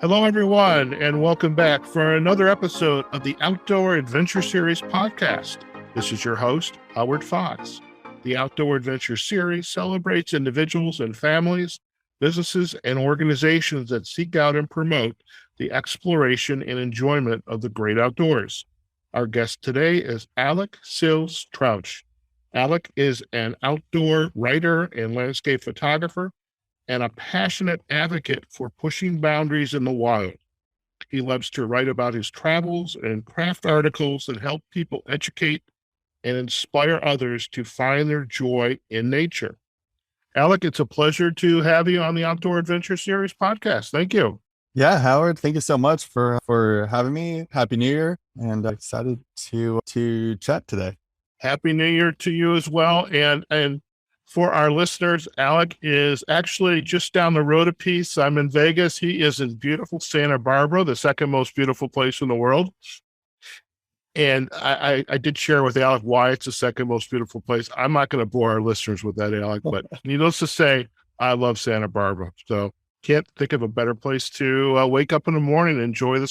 Hello, everyone, and welcome back for another episode of the Outdoor Adventure Series podcast. This is your host, Howard Fox. The Outdoor Adventure Series celebrates individuals and families, businesses, and organizations that seek out and promote the exploration and enjoyment of the great outdoors. Our guest today is Alec Sills-Trausch. Alec is an outdoor writer and landscape photographer, and a passionate advocate for pushing boundaries in the wild. He loves to write about his travels and craft articles that help people educate and inspire others to find their joy in nature. Alec, it's a pleasure to have you on the Outdoor Adventure Series podcast. Thank you. Yeah, Howard, thank you so much for having me. Happy New Year, and excited to chat today. Happy New Year to you as well. And for our listeners, Alec is actually just down the road a piece. I'm in Vegas. He is in beautiful Santa Barbara, the second most beautiful place in the world. And I did share with Alec why it's the second most beautiful place. I'm not going to bore our listeners with that, Alec, but needless to say, I love Santa Barbara. So can't think of a better place to wake up in the morning and enjoy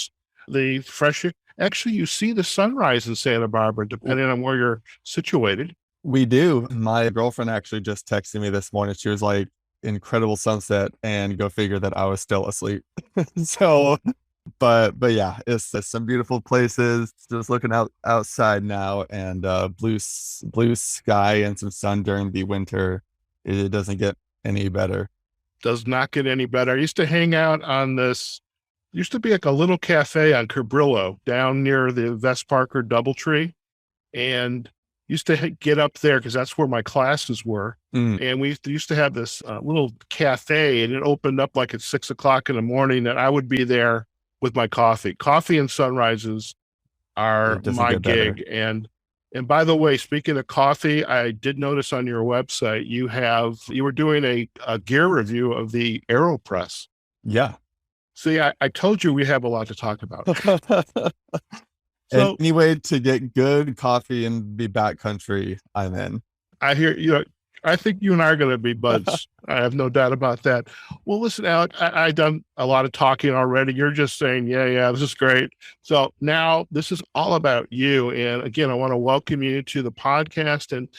the fresh. Actually, you see the sunrise in Santa Barbara, depending on where you're situated. We do. My girlfriend actually just texted me this morning. She was like, incredible sunset, and go figure that I was still asleep. So, but yeah, it's some beautiful places. Just looking outside now, and blue sky and some sun during the winter. It doesn't get any better. Does not get any better. I used to hang out on this, used to be like a little cafe on Cabrillo down near the Vest Parker Doubletree, and used to get up there because that's where my classes were. And we used to have this little cafe, and it opened up like at 6 o'clock in the morning, and I would be there with my coffee. Coffee and sunrises are my gig. And by the way, speaking of coffee, I did notice on your website, you were doing a gear review of the AeroPress. Yeah. See, I told you we have a lot to talk about. So, any way to get good coffee in the backcountry, I'm in. I hear I think you and I are going to be buds. I have no doubt about that. Well, listen, Alec, I've done a lot of talking already. You're just saying, yeah, this is great. So now this is all about you. And again, I want to welcome you to the podcast. And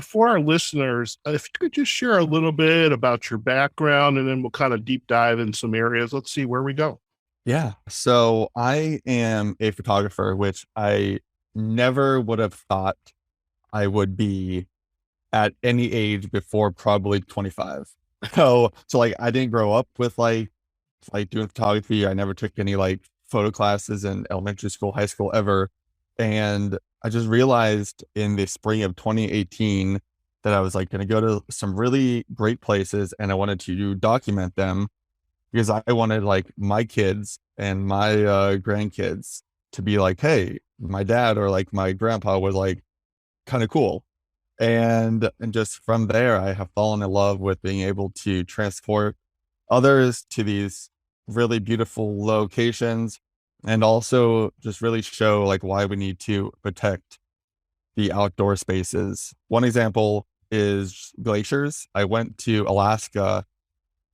for our listeners, if you could just share a little bit about your background, and then we'll kind of deep dive in some areas. Let's see where we go. Yeah. So I am a photographer, which I never would have thought I would be at any age before probably 25. So like I didn't grow up with like doing photography. I never took any like photo classes in elementary school, high school ever. And I just realized in the spring of 2018 that I was like going to go to some really great places, and I wanted to document them, because I wanted like my kids and my grandkids to be like, hey, my dad or like my grandpa was like kind of cool. And just from there, I have fallen in love with being able to transport others to these really beautiful locations, and also just really show like why we need to protect the outdoor spaces. One example is glaciers. I went to Alaska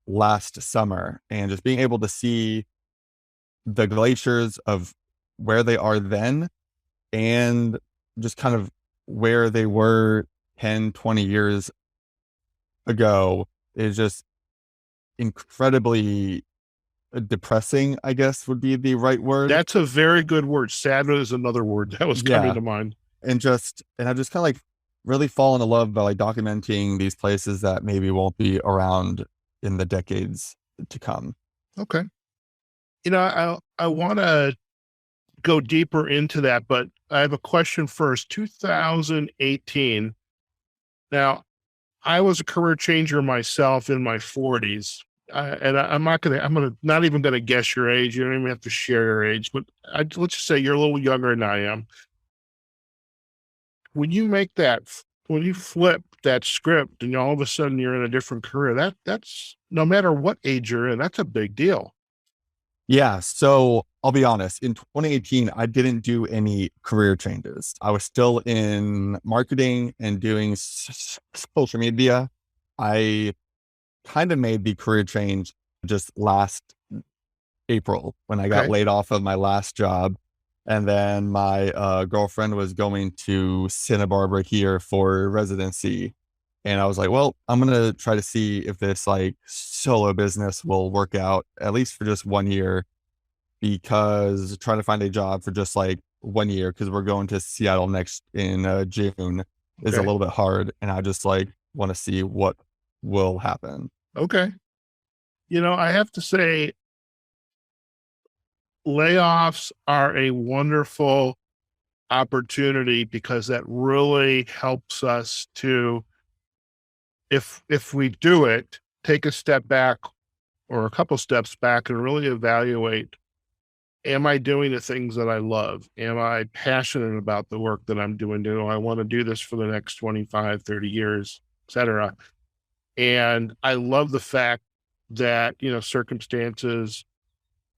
last summer, and just being able to see the glaciers of where they are then, and just kind of where they were 10, 20 years ago is just incredibly depressing, I guess would be the right word. That's a very good word. Sad is another word that was coming to mind. And I just kind of like really fallen in love by like documenting these places that maybe won't be around in the decades to come. Okay. I want to go deeper into that, but I have a question first. 2018. Now, I was a career changer myself in my 40s. I'm not even going to guess your age. You don't even have to share your age, but let's just say you're a little younger than I am. When you flip that script and all of a sudden you're in a different career, that's no matter what age you're in, that's a big deal. Yeah. So I'll be honest, in 2018, I didn't do any career changes. I was still in marketing and doing social media. I kind of made the career change just last April when I got Okay. laid off of my last job. And then my girlfriend was going to Santa Barbara here for residency. And I was like, well, I'm going to try to see if this like solo business will work out at least for just 1 year, because trying to find a job for just like 1 year, because we're going to Seattle next in June, is a Okay. little bit hard. And I just like want to see what will happen. Okay. I have to say, layoffs are a wonderful opportunity because that really helps us to, if we do it, take a step back or a couple steps back and really evaluate, am I doing the things that I love? Am I passionate about the work that I'm doing? Do I want to do this for the next 25, 30 years, et cetera? And I love the fact that, circumstances,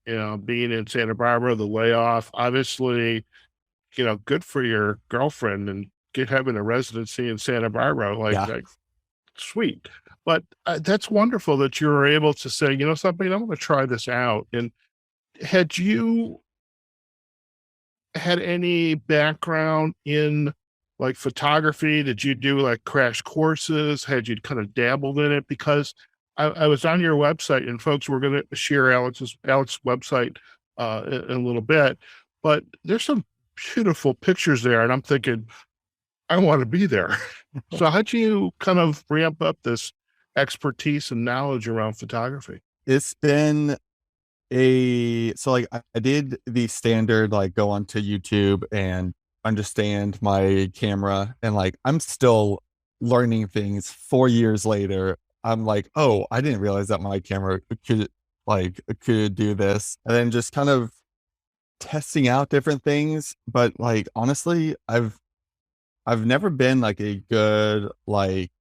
being in Santa Barbara, the layoff, obviously, good for your girlfriend and get having a residency in Santa Barbara, Yeah. like sweet. But that's wonderful that you were able to say, something, I'm going to try this out. And had you had any background in like photography? Did you do like crash courses? Had you kind of dabbled in it? Because I was on your website, and folks, we're going to share Alex's website in a little bit, but there's some beautiful pictures there, and I'm thinking, I want to be there. So how'd you kind of ramp up this expertise and knowledge around photography? It's been so like I did the standard, like go onto YouTube and understand my camera, and like I'm still learning things 4 years later. I'm like, oh, I didn't realize that my camera could do this. And then just kind of testing out different things. But like honestly, I've never been like a good like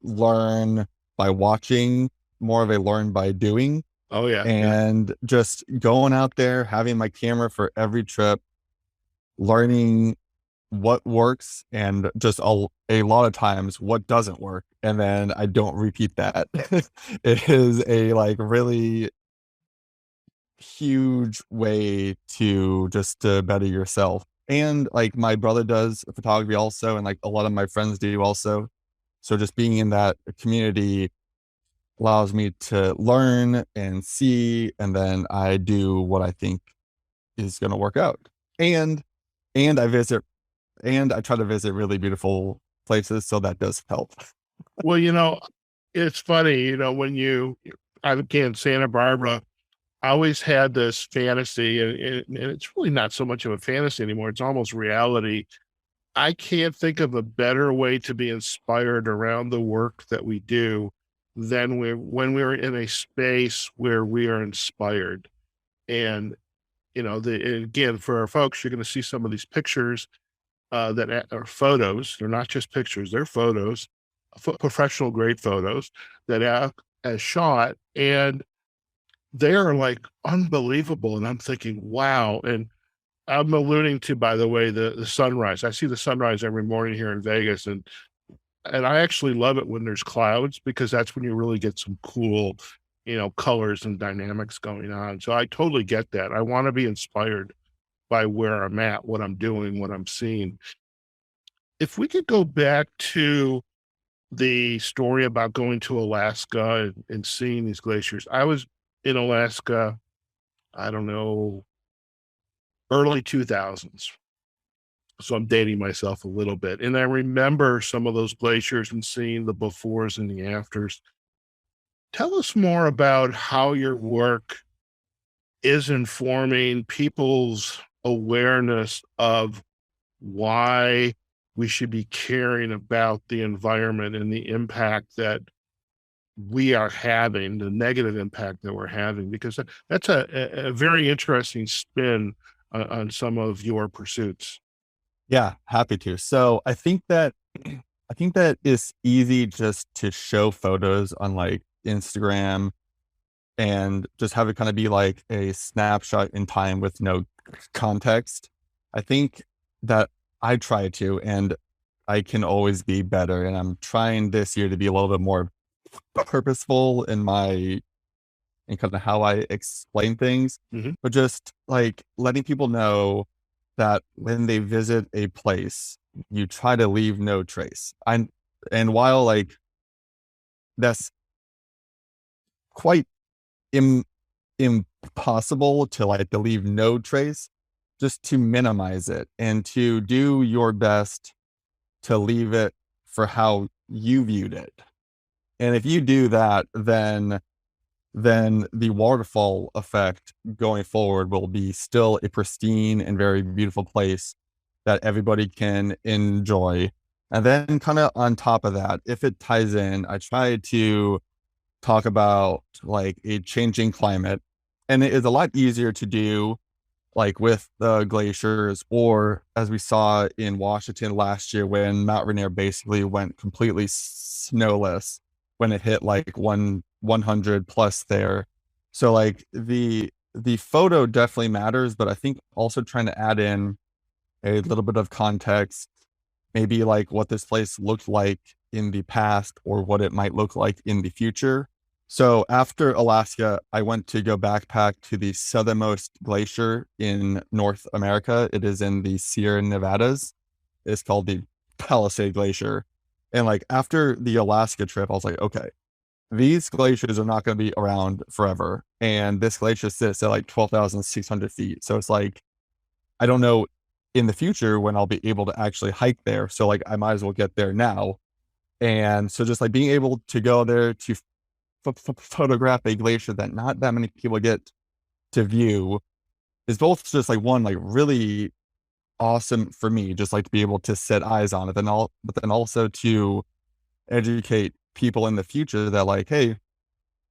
learn by watching, more of a learn by doing. Oh yeah, yeah. And just going out there, having my camera for every trip, learning what works, and just a lot of times what doesn't work. And then I don't repeat that. It is a like really huge way to just to better yourself. And like my brother does photography also, and like a lot of my friends do also. So just being in that community allows me to learn and see, and then I do what I think is going to work out. And and I visit and I try to visit really beautiful places, so that does help. Well, it's funny, when again, Santa Barbara, I always had this fantasy, and it's really not so much of a fantasy anymore. It's almost reality. I can't think of a better way to be inspired around the work that we do than when we're in a space where we are inspired. And, again, for our folks, you're going to see some of these pictures that are photos. They're not just pictures, they're photos, professional grade photos that as shot. And they are like unbelievable. And I'm thinking, wow. And I'm alluding to, by the way, the sunrise. I see the sunrise every morning here in Vegas, and I actually love it when there's clouds, because that's when you really get some cool, colors and dynamics going on. So I totally get that. I want to be inspired by where I'm at, what I'm doing, what I'm seeing. If we could go back to the story about going to Alaska and seeing these glaciers. I was in Alaska, I don't know, early 2000s. So I'm dating myself a little bit. And I remember some of those glaciers and seeing the befores and the afters. Tell us more about how your work is informing people's awareness of why we should be caring about the environment and the impact that we are having, the negative impact that we're having, because that's a very interesting spin on some of your pursuits. Yeah, happy to. So I think that it's easy just to show photos on like Instagram and just have it kind of be like a snapshot in time with no context. I think that I try to, and I can always be better. And I'm trying this year to be a little bit more purposeful in my and kind of how I explain things, Mm-hmm. but just like letting people know that when they visit a place, you try to leave no trace. And while like that's quite Im- impossible to like to leave no trace, just to minimize it and to do your best to leave it for how you viewed it. And if you do that, then the waterfall effect going forward will be still a pristine and very beautiful place that everybody can enjoy. And then kind of on top of that, if it ties in, I try to talk about like a changing climate. And it is a lot easier to do like with the glaciers, or as we saw in Washington last year when Mount Rainier basically went completely snowless when it hit like 100 plus there. So like the photo definitely matters, but I think also trying to add in a little bit of context, maybe like what this place looked like in the past or what it might look like in the future. So after Alaska, I went to go backpack to the southernmost glacier in North America. It is in the Sierra Nevadas. It's called the Palisade Glacier. And like after the Alaska trip, I was like, okay, these glaciers are not going to be around forever. And this glacier sits at like 12,600 feet. So it's like, I don't know in the future when I'll be able to actually hike there. So like I might as well get there now. And so just like being able to go there to photograph a glacier that not that many people get to view is both just like one, like really awesome for me, just like to be able to set eyes on it, but then also to educate people in the future that like, hey,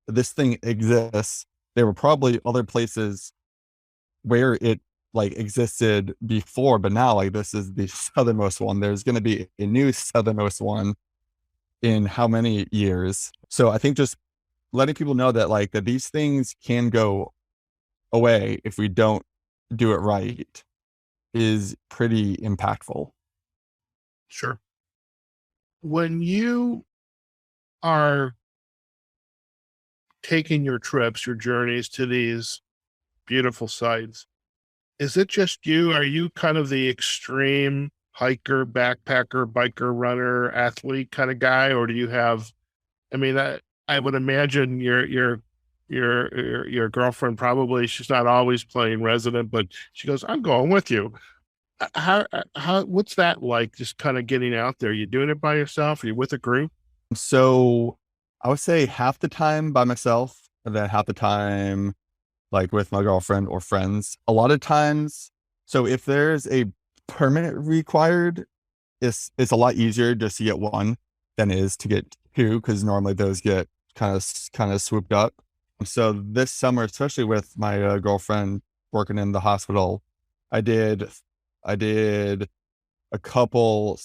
this thing exists. There were probably other places where it like existed before, but now like this is the southernmost one. There's going to be a new southernmost one in how many years? So I think just letting people know that like that these things can go away if we don't do it right is pretty impactful. Sure. When you are taking your trips, your journeys to these beautiful sites, is it just you? Are you kind of the extreme hiker, backpacker, biker, runner, athlete kind of guy, or do you have? I mean, I would imagine your girlfriend probably she's not always playing resident, but she goes, "I'm going with you." How what's that like? Just kind of getting out there. You doing it by yourself? Are you with a group? So I would say half the time by myself, and then half the time like with my girlfriend or friends. A lot of times, so if there's a permit required, it's a lot easier just to get one than it is to get two, because normally those get kind of swooped up. So this summer, especially with my girlfriend working in the hospital, I did I did a couple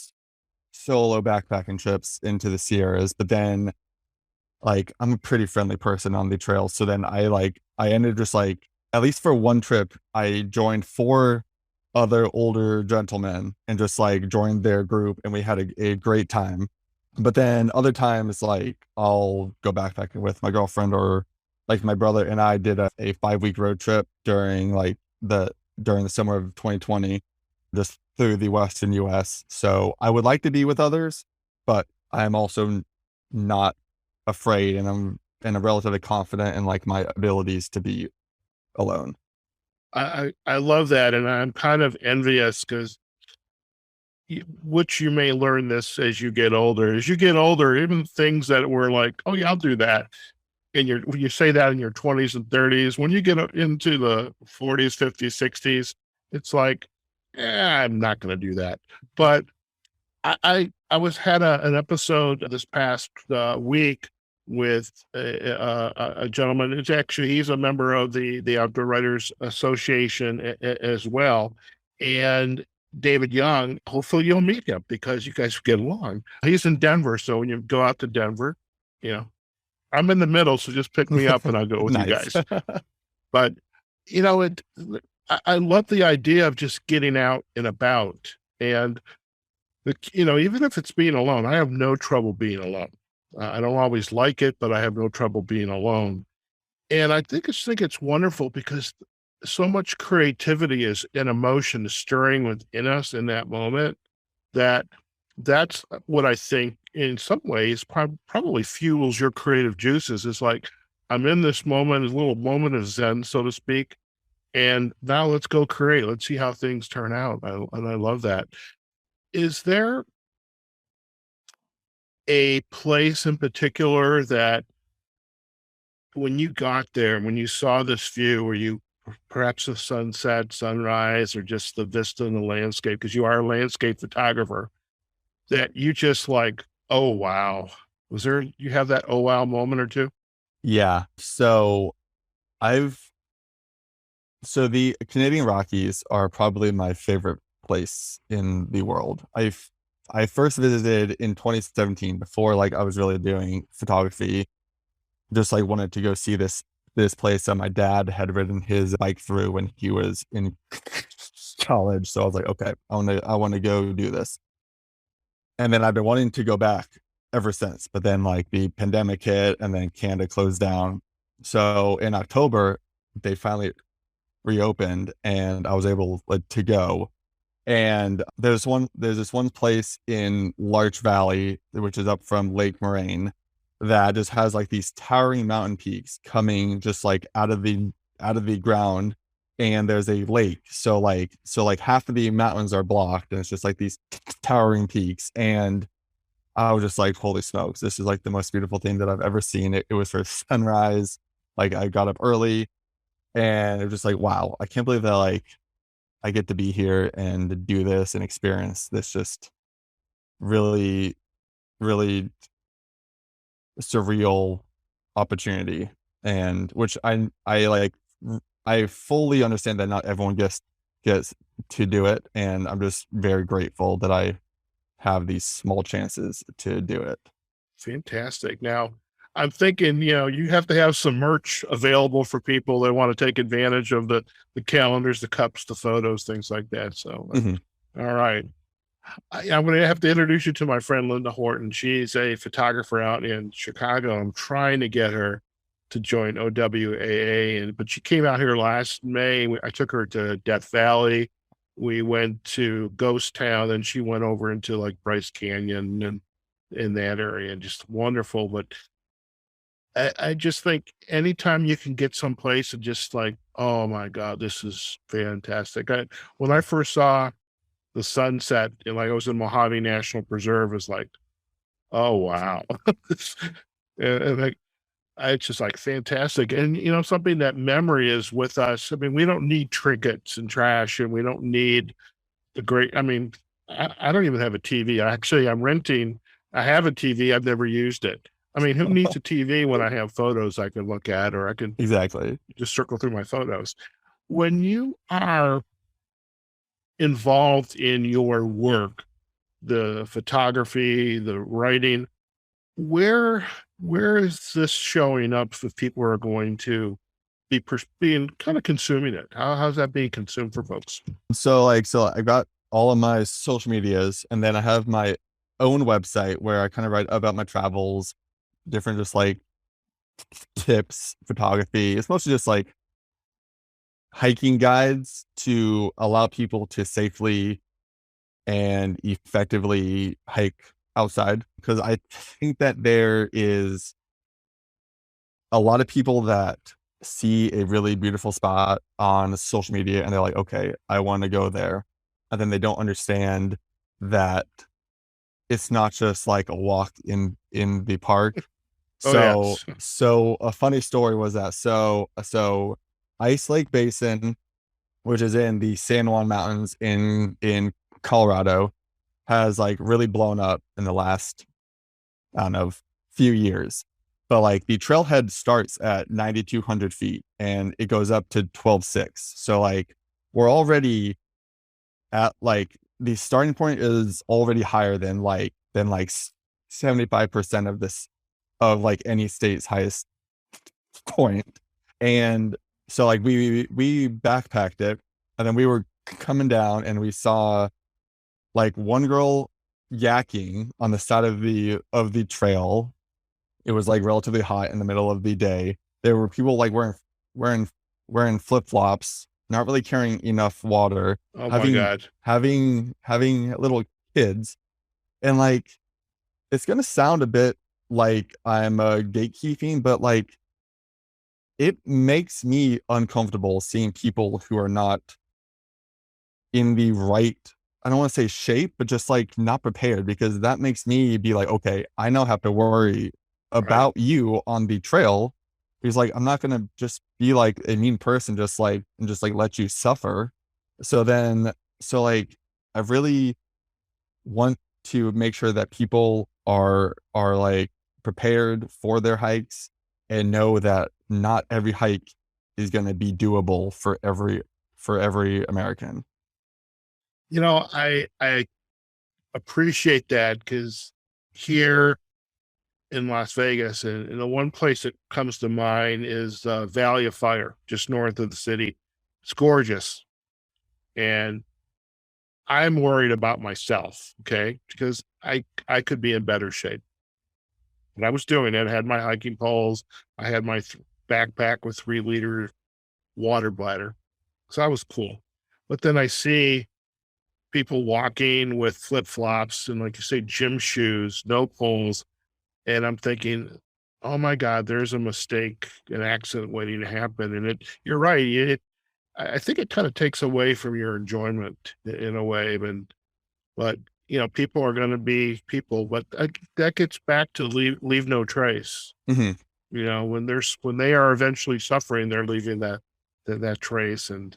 solo backpacking trips into the Sierras, but then like I'm a pretty friendly person on the trail. So then I ended just like, at least for one trip, I joined four other older gentlemen and just like joined their group and we had a great time. But then other times like I'll go backpacking with my girlfriend, or like my brother and I did a 5 week road trip during the summer of 2020, just through the Western US. So I would like to be with others, but I'm also not afraid, and I'm relatively confident in like my abilities to be alone. I love that, and I'm kind of envious because which you may learn this as you get older. As you get older, even things that were like, "Oh yeah, I'll do that," and when you say that in your 20s and 30s, when you get into the 40s, 50s, 60s, it's like, I'm not going to do that. But I was had an episode this past week with a gentleman. It's actually he's a member of the Outdoor Writers Association as well, and David Young. Hopefully, you'll meet him because you guys get along. He's in Denver, so when you go out to Denver, you know I'm in the middle, so just pick me up and I'll go with you Nice. guys. But it. I love the idea of just getting out and about and even if it's being alone, I have no trouble being alone. I don't always like it, but I have no trouble being alone. And I think it's wonderful because so much creativity is and emotion is stirring within us in that moment that that's what I think in some ways probably fuels your creative juices. It's like, I'm in this moment, a little moment of Zen, so to speak. And now let's go create. Let's see how things turn out. And I love that. Is there a place in particular that when you got there, when you saw this view, were you perhaps the sunset, sunrise, or just the vista and the landscape? Because you are a landscape photographer that you just like, oh wow. Was there you have that oh wow moment or two? Yeah. I've so the Canadian Rockies are probably my favorite place in the world. I first visited in 2017 before like I was really doing photography. Just like wanted to go see this place that my dad had ridden his bike through when he was in college. So I was like, okay, I want to go do this. And then I've been wanting to go back ever since. But then like the pandemic hit and then Canada closed down. So in October, they finally reopened and I was able like, to go. And there's this one place in Larch Valley, which is up from Lake Moraine, that just has like these towering mountain peaks coming just like out of the ground. And there's a lake. So like half of the mountains are blocked and it's just like these towering peaks. And I was just like, holy smokes, this is like the most beautiful thing that I've ever seen. It was for sunrise. Like I got up early and it was just like, wow, I can't believe that like I get to be here and do this and experience this just really, really surreal opportunity. And which I like, I fully understand that not everyone gets to do it. And I'm just very grateful that I have these small chances to do it. Fantastic. Now, I'm thinking, you have to have some merch available for people that want to take advantage of the calendars, the cups, the photos, things like that. So, Mhm. all right. I'm going to have to introduce you to my friend Linda Horton. She's a photographer out in Chicago. I'm trying to get her to join OWAA, but she came out here last May. I took her to Death Valley. We went to Ghost Town, and she went over into like Bryce Canyon and in that area, just wonderful. But I just think anytime you can get someplace and just like, oh my God, this is fantastic. When I first saw the sunset, and like I was in Mojave National Preserve, is like, oh wow. And like it's just like fantastic. And something that memory is with us. I mean, we don't need trinkets and trash, and we don't need the great I mean, I don't even have a TV. I have a TV, I've never used it. I mean, who needs a TV when I have photos I can look at, or I can Exactly. just circle through my photos? When you are involved in your work, the photography, the writing, where where is this showing up if people are going to being kind of consuming it? How's that being consumed for folks? So I got all of my social medias and then I have my own website where I kind of write about my travels, different just like tips, photography. It's mostly just like hiking guides to allow people to safely and effectively hike outside. Because I think that there is a lot of people that see a really beautiful spot on social media and they're like, okay, I want to go there. And then they don't understand that it's not just like a walk in the park. Oh So yes. so a funny story was that so Ice Lake Basin, which is in the San Juan Mountains in Colorado, has like really blown up in the last, I don't know, few years. But like the trailhead starts at 9,200 feet and it goes up to 12,600. So like we're already at like the starting point is already higher than 75% of this of like any state's highest point. And so like we backpacked it and then we were coming down and we saw like one girl yakking on the side of the trail. It was like relatively hot in the middle of the day. there were people like wearing flip-flops, not really carrying enough water, Oh my God. having little kids. And like, it's gonna sound a bit like I'm gatekeeping, but like, it makes me uncomfortable seeing people who are not in the right, I don't want to say shape, but just like not prepared, because that makes me be like, okay, I now have to worry Right. about you on the trail. He's like, I'm not gonna just be like a mean person, just like let you suffer. So like, I really want to make sure that people are like prepared for their hikes, and know that not every hike is going to be doable for every American. I appreciate that, because here in Las Vegas, and the one place that comes to mind is Valley of Fire, just north of the city. It's gorgeous. And I'm worried about myself, okay? Because I could be in better shape. But I was doing it. I had my hiking poles. I had my backpack with 3-liter water bladder. So I was cool. But then I see people walking with flip-flops and, like you say, gym shoes, no poles. And I'm thinking, oh my God, there's a mistake, an accident waiting to happen. And you're right. I think it kind of takes away from your enjoyment in a way. But people are going to be people, but that gets back to leave no trace. Mm-hmm. When they are eventually suffering, they're leaving that trace. And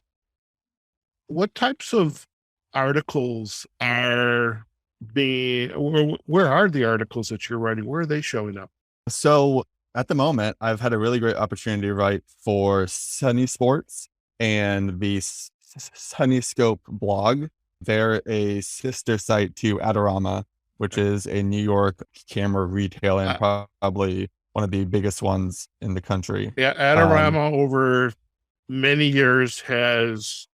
what types of articles are where are the articles that you're writing? Where are they showing up? So at the moment, I've had a really great opportunity to write for Sunny Sports and the SunnyScope blog. They're a sister site to Adorama, which is a New York camera retailer and probably one of the biggest ones in the country. Yeah, Adorama over many years has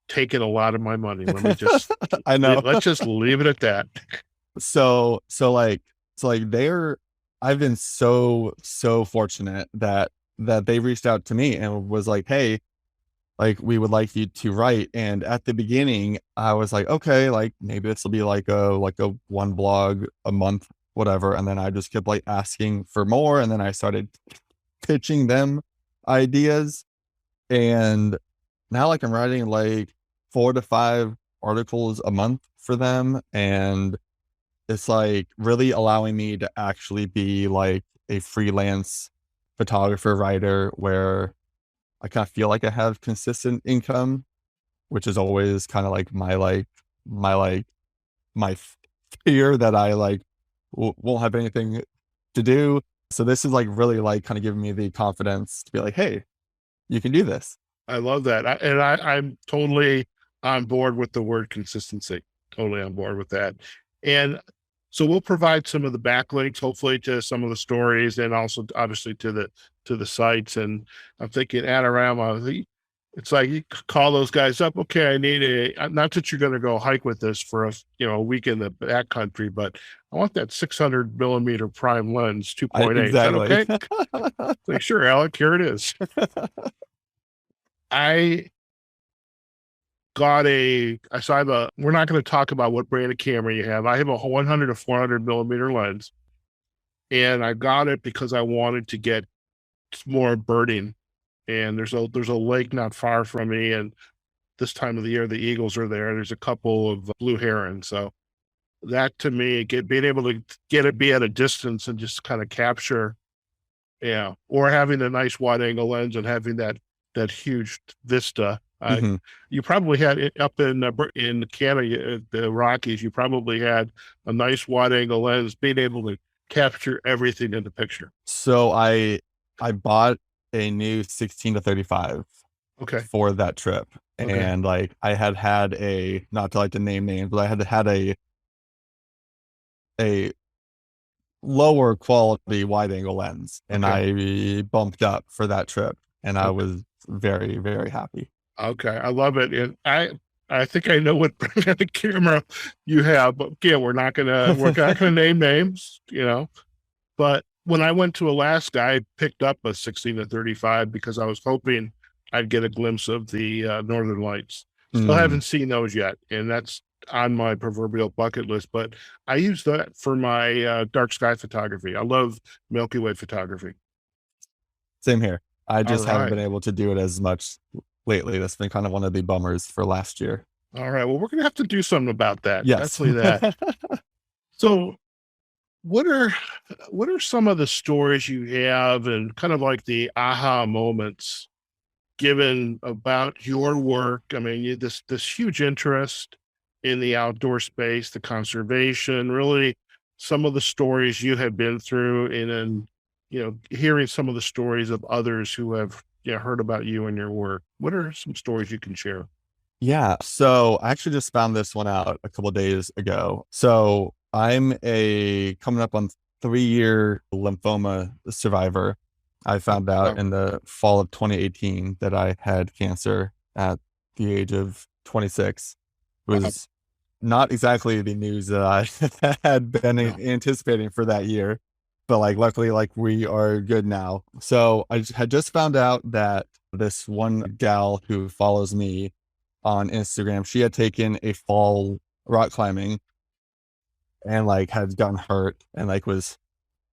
taken a lot of my money. Let me just I know. Let's just leave it at that. So I've been so fortunate that they reached out to me and was like, hey, like, we would like you to write. And at the beginning, I was like, okay, like maybe this will be like a one blog a month, whatever. And then I just kept like asking for more. And then I started pitching them ideas. And now like I'm writing like 4 to 5 articles a month for them. And it's like really allowing me to actually be like a freelance photographer writer, where I kind of feel like I have consistent income, which is always kind of like my fear that I like won't have anything to do. So this is like really like kind of giving me the confidence to be like, hey, you can do this. I love that. I'm totally on board with the word consistency. Totally on board with that. And so we'll provide some of the backlinks, hopefully, to some of the stories, and also obviously to the sites. And I'm thinking Adorama, it's like you call those guys up. Okay, I need not that you're going to go hike with this for a week in the backcountry, but I want that 600 millimeter prime lens 2.8. Exactly. Is that okay? Like, sure, Alec, here it is. I we're not going to talk about what brand of camera you have. I have a 100 to 400 millimeter lens, and I got it because I wanted to get more birding. And there's a lake not far from me, and this time of the year, the eagles are there. There's a couple of blue herons. So that, to me, being able to be at a distance and just kind of capture, or having a nice wide angle lens and having that huge vista. Mm-hmm. You probably had it up in Canada, the Rockies. You probably had a nice wide angle lens, being able to capture everything in the picture. So I bought a new 16 to 35 for that trip. Okay. And like I had not to like to name names, but I had a lower quality wide angle lens, and I bumped up for that trip, and I was very, very happy. Okay. I love it. And I think I know what brand of camera you have, but again, we're not gonna name names, but when I went to Alaska, I picked up a 16 to 35 because I was hoping I'd get a glimpse of the Northern Lights. Still Mm, haven't seen those yet, and that's on my proverbial bucket list. But I use that for my dark sky photography. I love Milky Way photography. same here. I All just haven't right. been able to do it as much lately. That's been kind of one of the bummers for last year. All right. Well, we're going to have to do something about that. Yes. Definitely that. So what are some of the stories you have and kind of like the aha moments given about your work? I mean, this huge interest in the outdoor space, the conservation, really some of the stories you have been through, and then hearing some of the stories of others who have heard about you and your work. What are some stories you can share? Yeah. So I actually just found this one out a couple of days ago. So I'm a coming up on 3-year lymphoma survivor. I found out Wow. in the fall of 2018 that I had cancer at the age of 26. It Wow. was not exactly the news that I had been No. anticipating for that year, but like luckily, like we are good now. So I had just found out that this one gal who follows me on Instagram, she had taken a fall rock climbing and like had gotten hurt and like was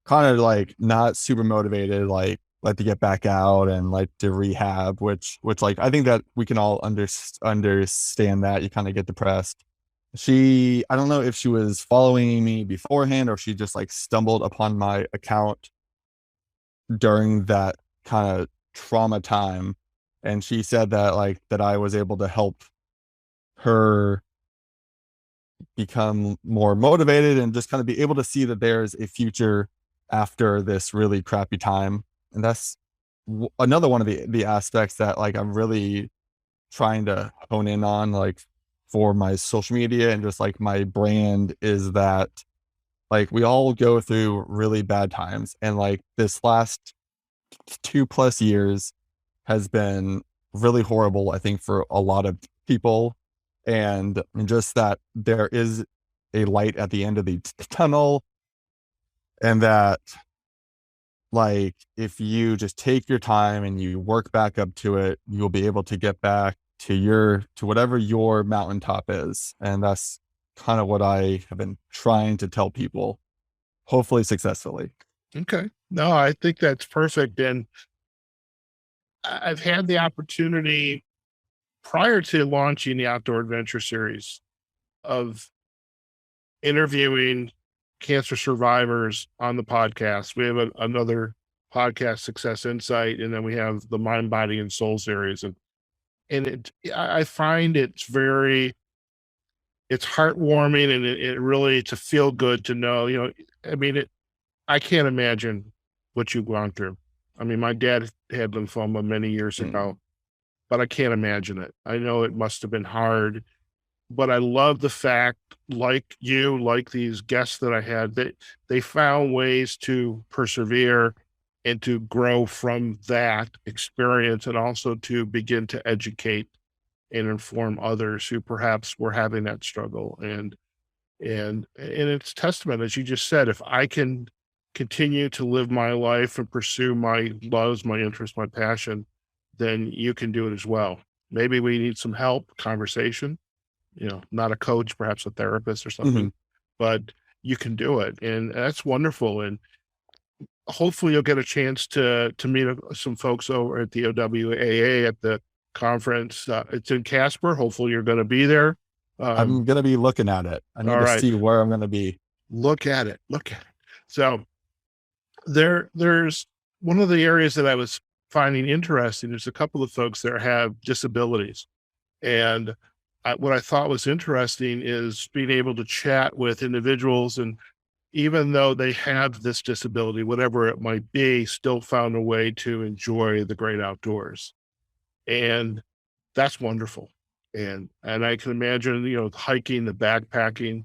kind of like not super motivated, like to get back out and like to rehab, which like I think that we can all understand that you kind of get depressed. I don't know if she was following me beforehand or she just like stumbled upon my account during that kind of trauma time. And she said that like that I was able to help her become more motivated and just kind of be able to see that there's a future after this really crappy time. And that's another one of the aspects that like I'm really trying to hone in on, like for my social media and just like my brand, is that like we all go through really bad times, and like this last 2+ years has been really horrible, I think, for a lot of people. And just that there is a light at the end of the tunnel, and that like if you just take your time and you work back up to it, you'll be able to get back to whatever your mountaintop is. And that's kind of what I have been trying to tell people, hopefully successfully. Okay. No, I think that's perfect. And I've had the opportunity prior to launching the Outdoor Adventure series of interviewing cancer survivors on the podcast. We have another podcast, Success Insight, and then we have the Mind, Body, and Soul series. I find it's heartwarming, and it really, it's a feel good to know, I mean, I can't imagine what you've gone through. I mean, my dad had lymphoma many years Mm. ago, but I can't imagine it. I know it must have been hard, but I love the fact, like you, like these guests that I had, that they found ways to persevere and to grow from that experience, and also to begin to educate and inform others who perhaps were having that struggle. And it's testament, as you just said, if I can continue to live my life and pursue my loves, my interests, my passion, then you can do it as well. Maybe we need some help, conversation, not a coach, perhaps a therapist or Hmm. something, but you can do it. And that's wonderful. And hopefully you'll get a chance to meet some folks over at the OWAA at the conference. It's in Casper. Hopefully you're going to be there. I'm going to be looking at it. I need All to right. see where I'm going to be. Look at it. Look at it. So there's one of the areas that I was finding interesting. There's a couple of folks that have disabilities. And what I thought was interesting is being able to chat with individuals, and even though they have this disability, whatever it might be, still found a way to enjoy the great outdoors. And that's wonderful. And I can imagine, hiking, the backpacking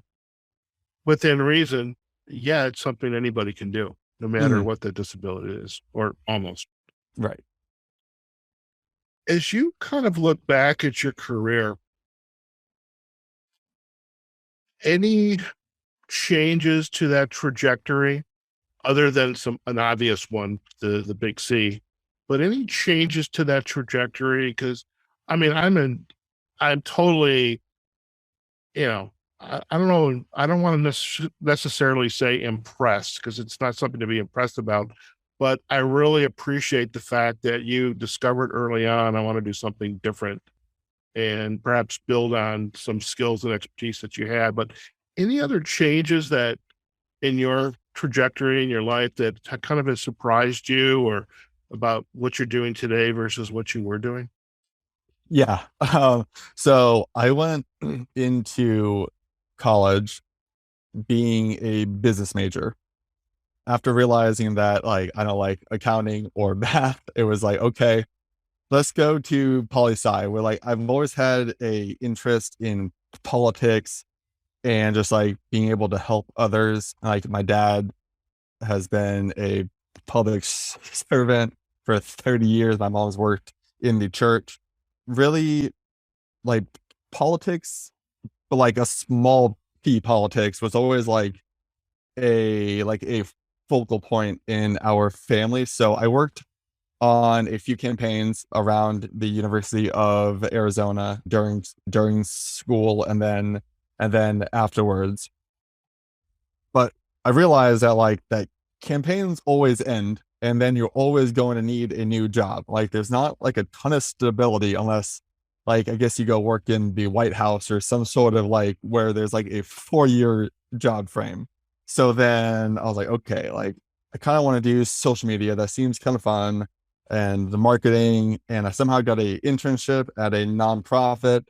within reason. Yeah, it's something anybody can do, no matter Hmm. what the disability is, or almost. Right. As you kind of look back at your career, any changes to that trajectory other than an obvious one, the big C. But any changes to that trajectory? Because I mean, I'm totally, you know, I don't know. I don't want to necessarily say impressed because it's not something to be impressed about. But I really appreciate the fact that you discovered early on, I want to do something different and perhaps build on some skills and expertise that you had. But any other changes that in your trajectory in your life that kind of has surprised you or about what you're doing today versus what you were doing? Yeah. So I went into college being a business major. After realizing that like I don't like accounting or math, it was like, okay, let's go to Palisade, where like I've always had a interest in politics and just like being able to help others. Like my dad has been a public servant for 30 years. My mom's worked in the church. Really like politics, but like a small p politics was always like a focal point in our family. So I worked on a few campaigns around the University of Arizona during school and then afterwards. But I realized that like that campaigns always end and then you're always going to need a new job. Like there's not like a ton of stability unless like I guess you go work in the White House or some sort of like where there's like a 4-year job frame. So then I was like, okay, like I kind of want to do social media. That seems kind of fun and the marketing. And I somehow got a internship at a nonprofit.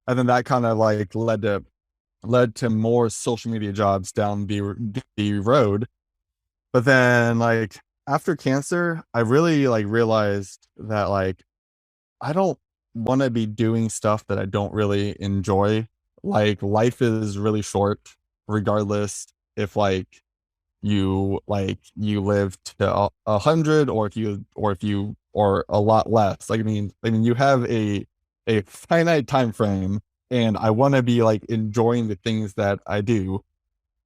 And then that kind of like led to more social media jobs down the road. But then like after cancer, I really like realized that like I don't want to be doing stuff that I don't really enjoy. Like life is really short, regardless if you live to 100 or a lot less. Like I mean you have a finite time frame and I want to be like enjoying the things that I do,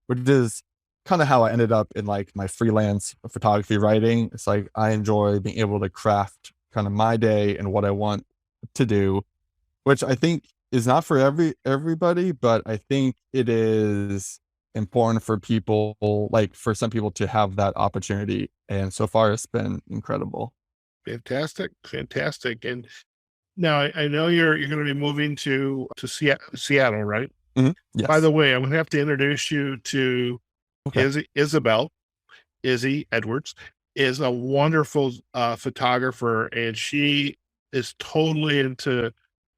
which is kind of how I ended up in like my freelance photography writing. It's like I enjoy being able to craft kind of my day and what I want to do, which I think is not for everybody, but I think it is important for people, like for some people to have that opportunity. And so far it's been incredible. Fantastic, fantastic. And now I know you're going to be moving to Seattle, right? By Yes. the way, I'm going to have to introduce you to Okay. Izzy Edwards is a wonderful photographer, and she is totally into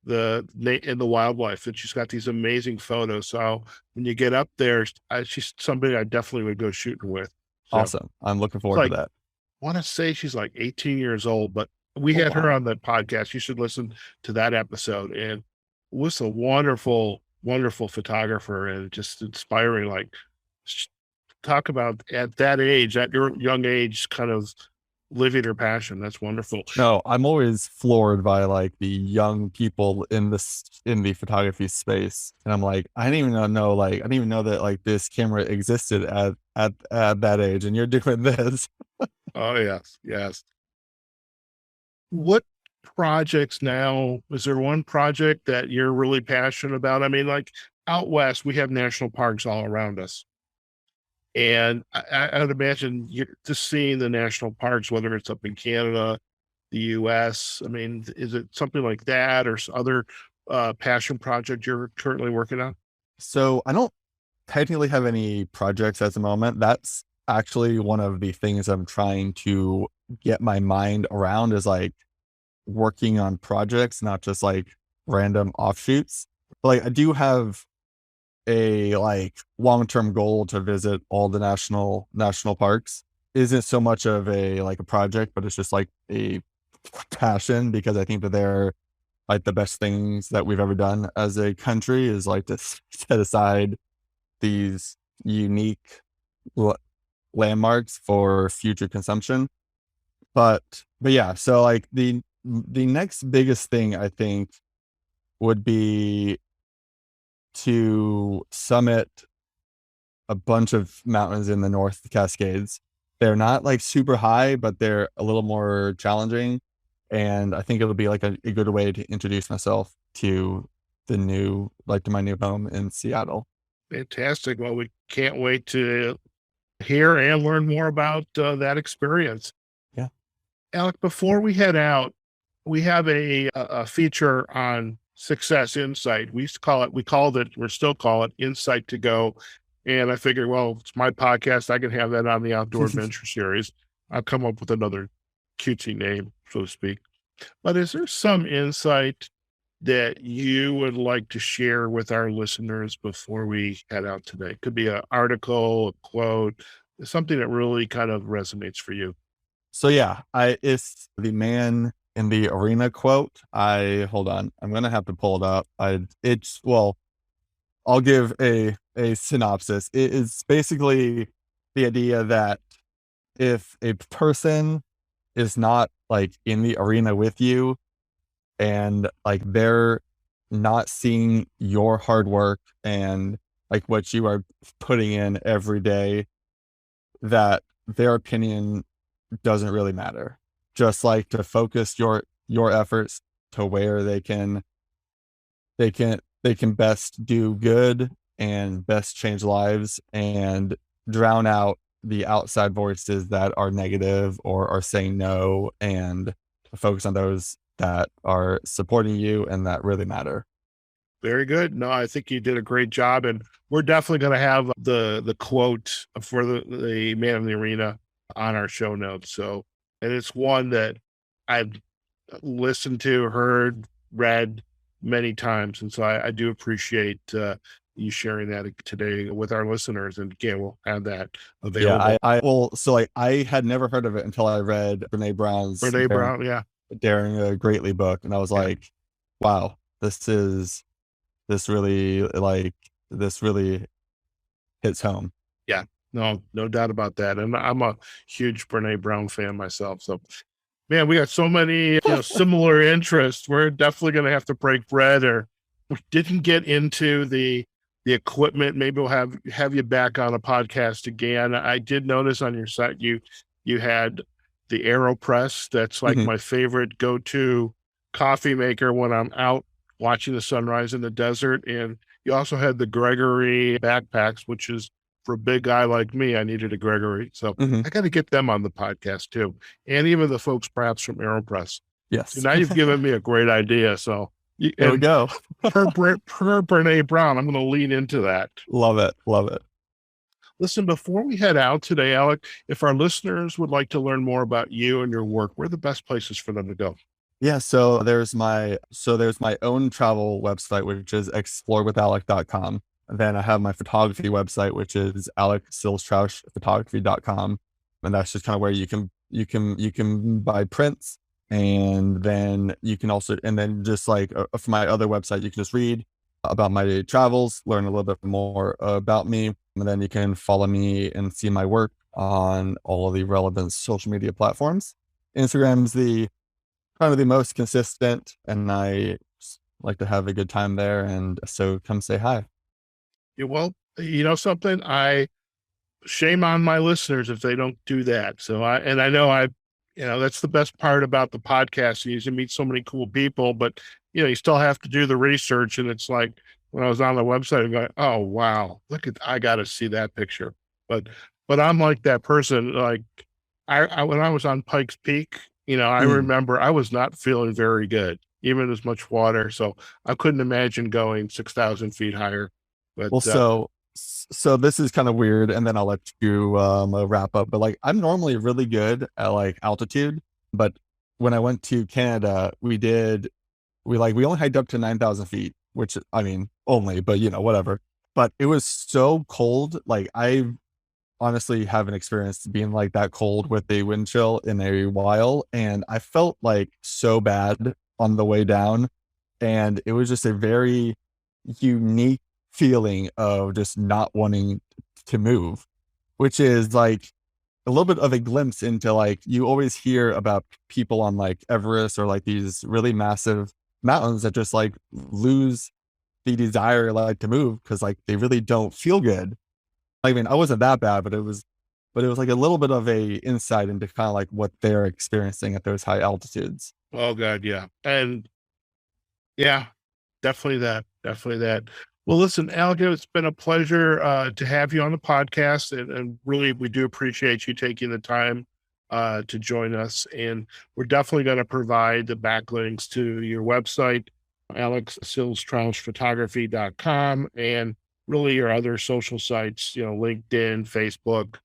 in the wildlife, and she's got these amazing photos. So when you get up there, she's somebody I definitely would go shooting with. So Awesome. I'm looking it's forward to like, that. I want to say she's like 18 years old, but we Oh, had her wow. on the podcast. You should listen to that episode, and was a wonderful, wonderful photographer and just inspiring. Like, talk about at that age, at your young age, kind of living her passion. That's wonderful. No, I'm always floored by like the young people in the photography space. And I'm like, I didn't even know that like this camera existed at that age and you're doing this. Oh yes, yes. What projects now? Is there one project that you're really passionate about? I mean, like out west, we have national parks all around us. And I would imagine you're just seeing the national parks, whether it's up in Canada, the US. I mean, is it something like that or other passion project you're currently working on? So I don't technically have any projects at the moment. That's actually one of the things I'm trying to get my mind around is like working on projects, not just like random offshoots. But like I do have a like long-term goal to visit all the national parks. Isn't so much of a like a project, but it's just like a passion because I think that they're like the best things that we've ever done as a country is like to set aside these unique l- landmarks for future consumption. But yeah, so like the next biggest thing I think would be to summit a bunch of mountains in the North Cascades. They're not like super high, but they're a little more challenging. And I think it would be like a good way to introduce myself to to my new home in Seattle. Fantastic. Well, we can't wait to hear and learn more about that experience. Yeah. Alec, before we head out, we have a feature on Success Insight. We still call it Insight to Go. And I figured, well, it's my podcast. I can have that on the Outdoor Adventure Series. I'll come up with another cutesy name, so to speak. But is there some insight that you would like to share with our listeners before we head out today? Could be an article, a quote, something that really kind of resonates for you. So yeah, it's the man in the arena quote. Hold on, I'm gonna have to pull it up. I'll give a synopsis. It is basically the idea that if a person is not like in the arena with you and like they're not seeing your hard work and like what you are putting in every day, that their opinion doesn't really matter. Just like to focus your efforts to where they can best do good and best change lives and drown out the outside voices that are negative or are saying no, and focus on those that are supporting you and that really matter. Very good. No, I think you did a great job, and we're definitely going to have the quote for the man in the arena on our show notes. So, and it's one that I've listened to, heard, read many times, and so I do appreciate you sharing that today with our listeners. And again, we'll have that available. Yeah, I had never heard of it until I read Brene Brown's Brown, yeah, Daring Greatly book, and I was like, wow, this really hits home. Yeah, no doubt about that. And I'm a huge Brene Brown fan myself. So, man, we got so many similar interests. We're definitely going to have to break bread. Or we didn't get into the equipment. Maybe we'll have you back on a podcast again. I did notice on your site you had the AeroPress. That's like my favorite go-to coffee maker when I'm out watching the sunrise in the desert. And you also had the Gregory backpacks, which is for a big guy like me. I needed a Gregory. So I got to get them on the podcast too. And even the folks perhaps from AeroPress. Yes. So now you've given me a great idea. So there we go. per Brene Brown, I'm going to lean into that. Love it. Listen, before we head out today, Alec, if our listeners would like to learn more about you and your work, where are the best places for them to go? Yeah, so there's my own travel website, which is explorewithalec.com. Then I have my photography website, which is Alec Sills-Trausch photography.com. And that's just kind of where you can buy prints. And then you can also, and then just like for my other website, you can just read about my travels, learn a little bit more about me. And then you can follow me and see my work on all of the relevant social media platforms. Instagram's kind of the most consistent, and I like to have a good time there. And so come say hi. Yeah, well, you know something, shame on my listeners if they don't do that. So I know that's the best part about the podcast. You can meet so many cool people, but you still have to do the research. And it's like when I was on the website, I'm going, oh wow, I got to see that picture. But I'm like that person. Like I when I was on Pikes Peak, I remember I was not feeling very good, even as much water. So I couldn't imagine going 6,000 feet higher. But so this is kind of weird, and then I'll let you wrap up. But like, I'm normally really good at like altitude, but when I went to Canada, we only hiked up to 9,000 feet, which I mean only, but whatever. But it was so cold. Like I honestly haven't experienced being like that cold with a wind chill in a while, and I felt like so bad on the way down, and it was just a very unique feeling of just not wanting to move, which is like a little bit of a glimpse into like, you always hear about people on like Everest or like these really massive mountains that just like lose the desire like to move because like they really don't feel good. I mean, I wasn't that bad, but it was like a little bit of a insight into kind of like what they're experiencing at those high altitudes. Oh God, yeah. And yeah, definitely that. Definitely that. Well, listen, Alec, it's been a pleasure to have you on the podcast, and really, we do appreciate you taking the time to join us. And we're definitely going to provide the backlinks to your website, Alec Sills-Trausch photography.com, and really your other social sites, LinkedIn, Facebook.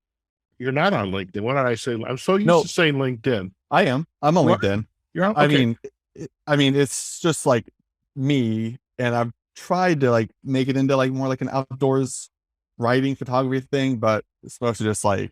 You're not on LinkedIn. What did I say? I'm so used to No, saying LinkedIn. I am. I'm on What? LinkedIn. You're on? I Okay. mean, it's just like me, and I've tried to like make it into like more like an outdoors writing photography thing, but it's mostly just like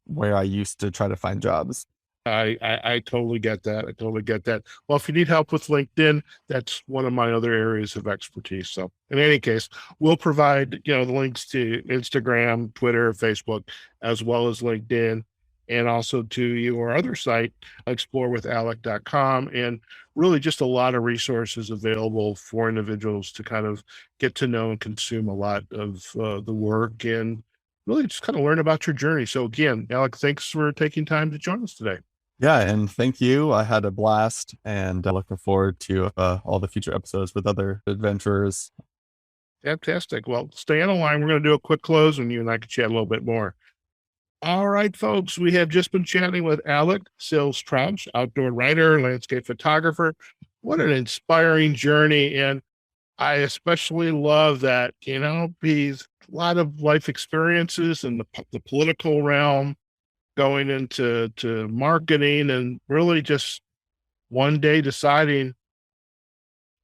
where I used to try to find jobs. I totally get that. I totally get that. Well, if you need help with LinkedIn, that's one of my other areas of expertise. So in any case, we'll provide, the links to Instagram, Twitter, Facebook, as well as LinkedIn, and also to your other site, explorewithalec.com, and really just a lot of resources available for individuals to kind of get to know and consume a lot of the work, and really just kind of learn about your journey. So again, Alec, thanks for taking time to join us today. Yeah, and thank you. I had a blast, and looking forward to all the future episodes with other adventurers. Fantastic. Well, stay on the line. We're going to do a quick close, and you and I can chat a little bit more. All right, folks, we have just been chatting with Alec Sills-Trausch, outdoor writer, landscape photographer. What an inspiring journey. And I especially love that, he's a lot of life experiences in the political realm, going into marketing, and really just one day deciding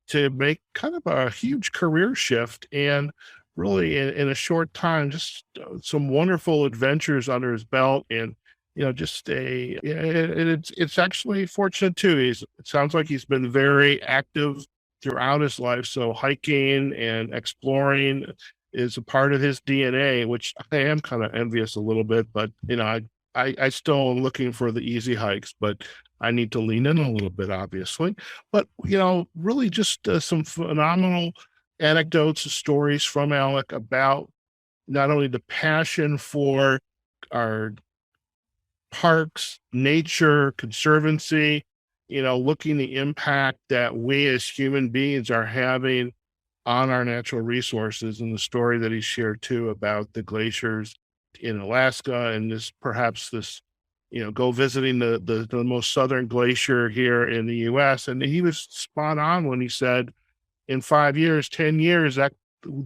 to make kind of a huge career shift, and really in a short time, just some wonderful adventures under his belt. And just it's actually fortunate too. It sounds like he's been very active throughout his life, so hiking and exploring is a part of his DNA, which I am kind of envious a little bit. But I still am looking for the easy hikes, but I need to lean in a little bit, obviously. But, really just some phenomenal anecdotes and stories from Alec about not only the passion for our parks, nature, conservancy, looking the impact that we as human beings are having on our natural resources, and the story that he shared too about the glaciers in Alaska, and this go visiting the most southern glacier here in the US. And he was spot on when he said in 5 years, 10 years,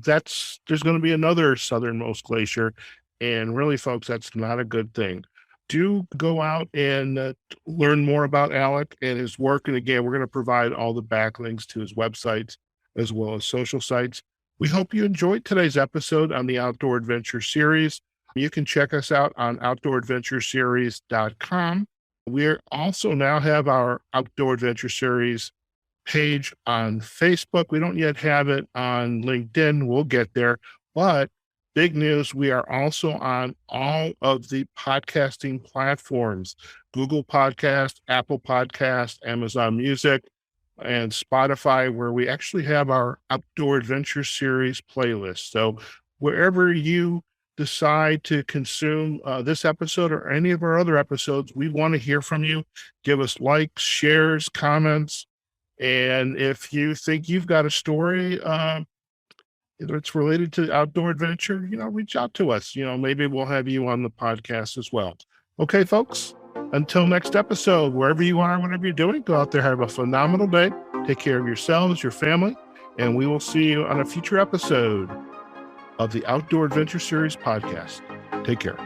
that's there's going to be another southernmost glacier. And really, folks, that's not a good thing. Do go out and learn more about Alec and his work. And again, we're going to provide all the backlinks to his websites as well as social sites. We hope you enjoyed today's episode on the Outdoor Adventure Series. You can check us out on outdooradventureseries.com. We also now have our Outdoor Adventure Series page on Facebook. We don't yet have it on LinkedIn. We'll get there. But big news, we are also on all of the podcasting platforms: Google Podcast, Apple Podcast, Amazon Music, and Spotify, where we actually have our Outdoor Adventure Series playlist. So wherever you decide to consume this episode or any of our other episodes, we want to hear from you. Give us likes, shares, comments. And if you think you've got a story that's related to outdoor adventure, reach out to us. Maybe we'll have you on the podcast as well. Okay, folks, until next episode, wherever you are, whatever you're doing, go out there, have a phenomenal day. Take care of yourselves, your family, and we will see you on a future episode of the Outdoor Adventure Series podcast. Take care.